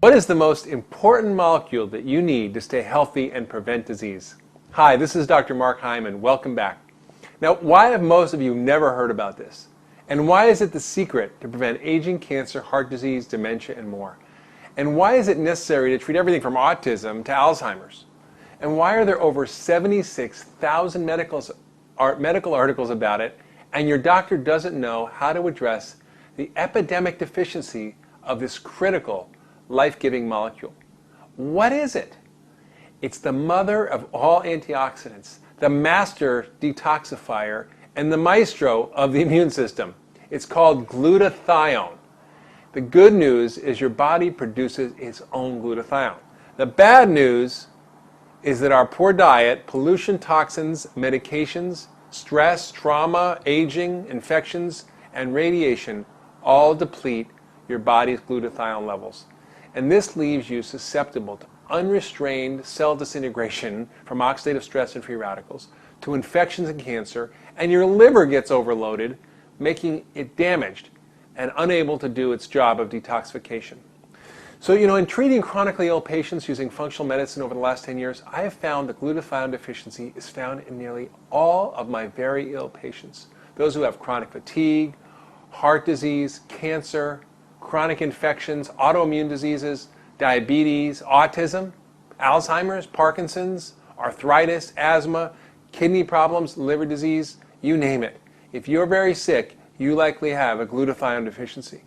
What is the most important molecule that you need to stay healthy and prevent disease? Hi, this is Dr. Mark Hyman. Welcome back. Now, why have most of you never heard about this? And why is it the secret to prevent aging, cancer, heart disease, dementia, and more? And why is it necessary to treat everything from autism to Alzheimer's? And why are there over 76,000 medical articles about it, and your doctor doesn't know how to address the epidemic deficiency of this critical, life-giving molecule? What is it? It's the mother of all antioxidants, the master detoxifier, and the maestro of the immune system. It's called glutathione. The good news is your body produces its own glutathione. The bad news is that our poor diet, pollution, toxins, medications, stress, trauma, aging, infections, and radiation all deplete your body's glutathione levels. And this leaves you susceptible to unrestrained cell disintegration from oxidative stress and free radicals, to infections and cancer, and your liver gets overloaded, making it damaged and unable to do its job of detoxification. So, in treating chronically ill patients using functional medicine over the last 10 years, I have found that glutathione deficiency is found in nearly all of my very ill patients. Those who have chronic fatigue, heart disease, cancer, chronic infections, autoimmune diseases, diabetes, autism, Alzheimer's, Parkinson's, arthritis, asthma, kidney problems, liver disease, you name it. If you're very sick, you likely have a glutathione deficiency.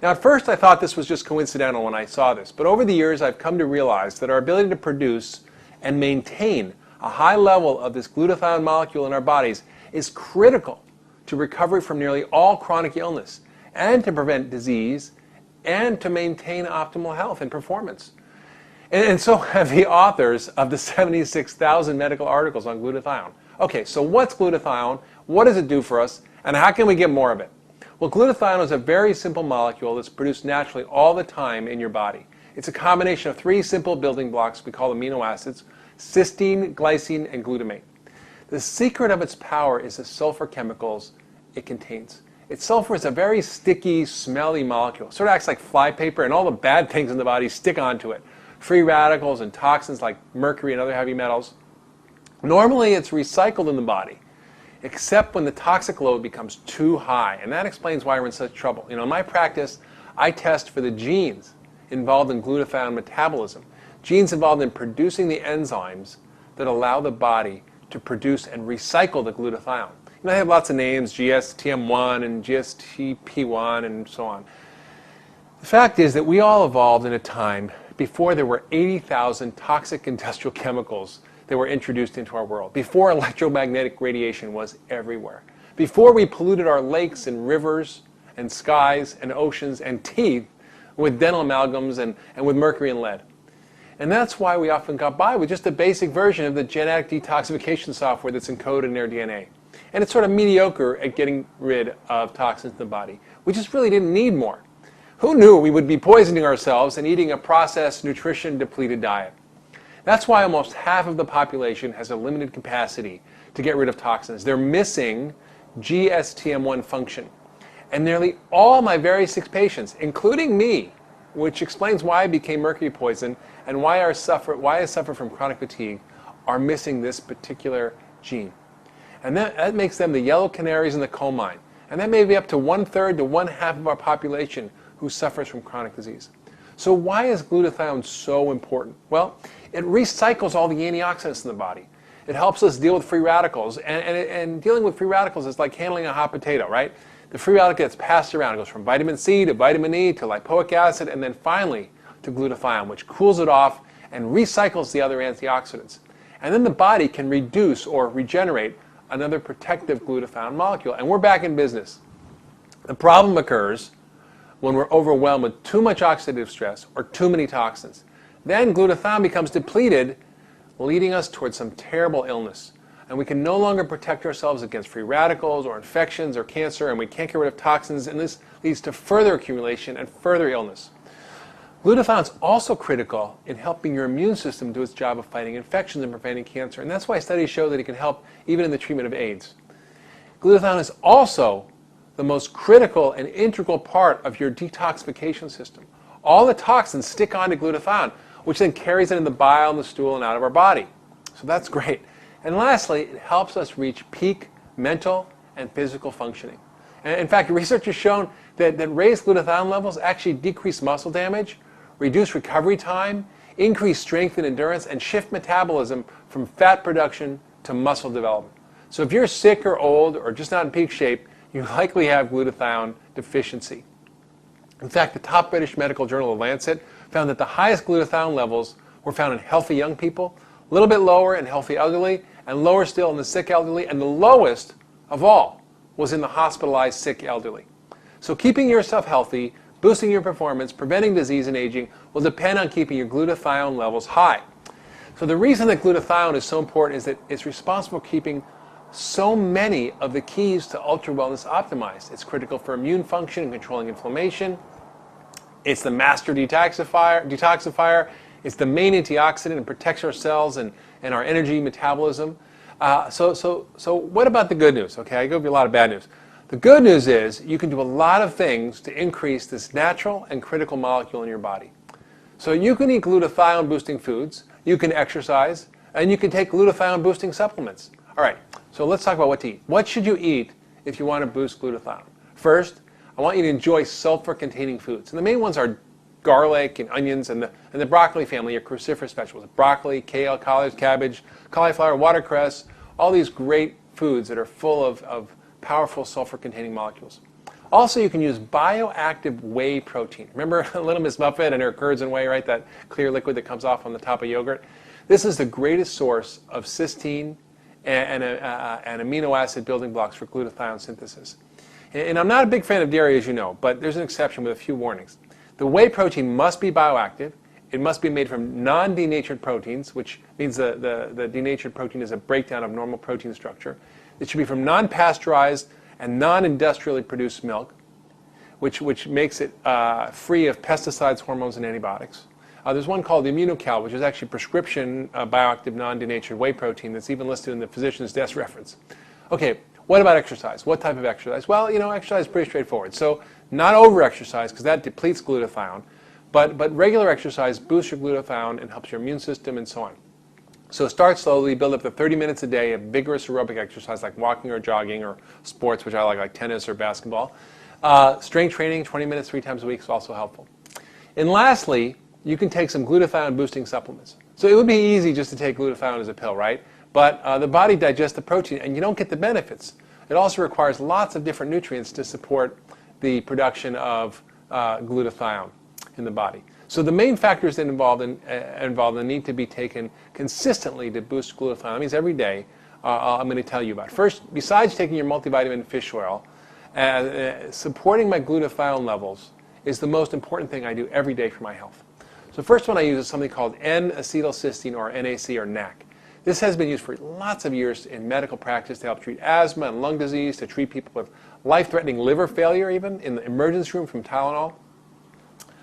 Now, at first I thought this was just coincidental when I saw this, but over the years I've come to realize that our ability to produce and maintain a high level of this glutathione molecule in our bodies is critical to recovery from nearly all chronic illness, and to prevent disease, and to maintain optimal health and performance. And so have the authors of the 76,000 medical articles on glutathione. Okay, so what's glutathione? What does it do for us? And how can we get more of it? Well, glutathione is a very simple molecule that's produced naturally all the time in your body. It's a combination of three simple building blocks we call amino acids: cysteine, glycine, and glutamate. The secret of its power is the sulfur chemicals it contains. Sulfur is a very sticky, smelly molecule. It sort of acts like flypaper, and all the bad things in the body stick onto it. Free radicals and toxins like mercury and other heavy metals. Normally it's recycled in the body, except when the toxic load becomes too high, and that explains why we're in such trouble. In my practice, I test for the genes involved in glutathione metabolism, genes involved in producing the enzymes that allow the body to produce and recycle the glutathione. They have lots of names, GSTM1 and GSTP1 and so on. The fact is that we all evolved in a time before there were 80,000 toxic industrial chemicals that were introduced into our world, before electromagnetic radiation was everywhere, before we polluted our lakes and rivers and skies and oceans and teeth with dental amalgams and with mercury and lead. And that's why we often got by with just a basic version of the genetic detoxification software that's encoded in their DNA. And it's sort of mediocre at getting rid of toxins in the body. We just really didn't need more. Who knew we would be poisoning ourselves and eating a processed, nutrition-depleted diet? That's why almost half of the population has a limited capacity to get rid of toxins. They're missing GSTM1 function. And nearly all my very sick patients, including me, which explains why I became mercury poisoned and why I suffer from chronic fatigue, are missing this particular gene. And that makes them the yellow canaries in the coal mine. And that may be up to 1/3 to 1/2 of our population who suffers from chronic disease. So why is glutathione so important? Well, it recycles all the antioxidants in the body. It helps us deal with free radicals. And dealing with free radicals is like handling a hot potato, right? The free radical gets passed around. It goes from vitamin C to vitamin E to lipoic acid, and then finally to glutathione, which cools it off and recycles the other antioxidants. And then the body can reduce or regenerate another protective glutathione molecule, and we're back in business. The problem occurs when we're overwhelmed with too much oxidative stress or too many toxins. Then glutathione becomes depleted, leading us towards some terrible illness. And we can no longer protect ourselves against free radicals or infections or cancer, and we can't get rid of toxins, and this leads to further accumulation and further illness. Glutathione is also critical in helping your immune system do its job of fighting infections and preventing cancer, and that's why studies show that it can help even in the treatment of AIDS. Glutathione is also the most critical and integral part of your detoxification system. all the toxins stick onto glutathione, which then carries it in the bile and the stool and out of our body. So that's great. And lastly, it helps us reach peak mental and physical functioning. And in fact, research has shown that raised glutathione levels actually decrease muscle damage, reduce recovery time, increase strength and endurance, and shift metabolism from fat production to muscle development. So if you're sick or old or just not in peak shape, you likely have glutathione deficiency. In fact, the top British medical journal, The Lancet, found that the highest glutathione levels were found in healthy young people, a little bit lower in healthy elderly, and lower still in the sick elderly, and the lowest of all was in the hospitalized sick elderly. So keeping yourself healthy, boosting your performance, preventing disease and aging will depend on keeping your glutathione levels high. So the reason that glutathione is so important is that it's responsible for keeping so many of the keys to ultra wellness optimized. It's critical for immune function and controlling inflammation. It's the master detoxifier. It's the main antioxidant and protects our cells and our energy metabolism. So what about the good news? Okay, I give you a lot of bad news. The good news is you can do a lot of things to increase this natural and critical molecule in your body. So you can eat glutathione boosting foods, you can exercise, and you can take glutathione boosting supplements. All right, so let's talk about what to eat. What should you eat if you want to boost glutathione? First, I want you to enjoy sulfur-containing foods. And the main ones are garlic and onions and the broccoli family, are cruciferous vegetables. Broccoli, kale, collards, cabbage, cauliflower, watercress, all these great foods that are full of powerful sulfur-containing molecules. Also, you can use bioactive whey protein. Remember Little Miss Muffet and her curds and whey, right? That clear liquid that comes off on the top of yogurt. This is the greatest source of cysteine and amino acid building blocks for glutathione synthesis. And I'm not a big fan of dairy, as you know, but there's an exception with a few warnings. The whey protein must be bioactive. It must be made from non-denatured proteins, which means the denatured protein is a breakdown of normal protein structure. It should be from non-pasteurized and non-industrially produced milk, which makes it free of pesticides, hormones, and antibiotics. There's one called Immunocal, which is actually prescription bioactive non-denatured whey protein that's even listed in the physician's desk reference. Okay, what about exercise? What type of exercise? Well, exercise is pretty straightforward. So not over-exercise, because that depletes glutathione, but regular exercise boosts your glutathione and helps your immune system and so on. So start slowly, build up to 30 minutes a day of vigorous aerobic exercise like walking or jogging or sports, which I like tennis or basketball. Strength training, 20 minutes 3 times a week is also helpful. And lastly, you can take some glutathione boosting supplements. So it would be easy just to take glutathione as a pill, right? But the body digests the protein and you don't get the benefits. It also requires lots of different nutrients to support the production of glutathione in the body. So the main factors that involved and need to be taken consistently to boost glutathione, that means every day, I'm going to tell you about. First, besides taking your multivitamin fish oil, supporting my glutathione levels is the most important thing I do every day for my health. So first one I use is something called N-acetylcysteine, or NAC, or NAC. This has been used for lots of years in medical practice to help treat asthma and lung disease, to treat people with life-threatening liver failure, even in the emergency room from Tylenol.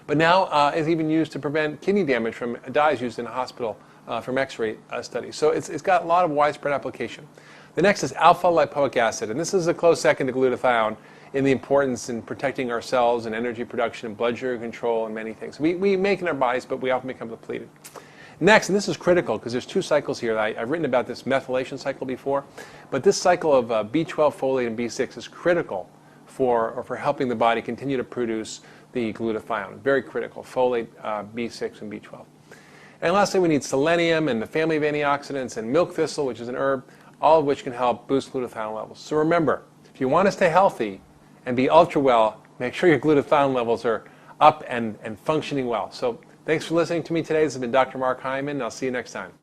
But now it's even used to prevent kidney damage from dyes used in a hospital from X-ray studies. So it's got a lot of widespread application. The next is alpha-lipoic acid, and this is a close second to glutathione in the importance in protecting our cells and energy production and blood sugar control and many things. We make in our bodies, but we often become depleted. Next, and this is critical because there's 2 cycles here. I've written about this methylation cycle before, but this cycle of B12, folate, and B6 is critical for helping the body continue to produce the glutathione. Very critical, folate, B6, and B12. And lastly, we need selenium and the family of antioxidants and milk thistle, which is an herb, all of which can help boost glutathione levels. So remember, if you want to stay healthy and be ultra well, make sure your glutathione levels are up and functioning well. So thanks for listening to me today. This has been Dr. Mark Hyman, and I'll see you next time.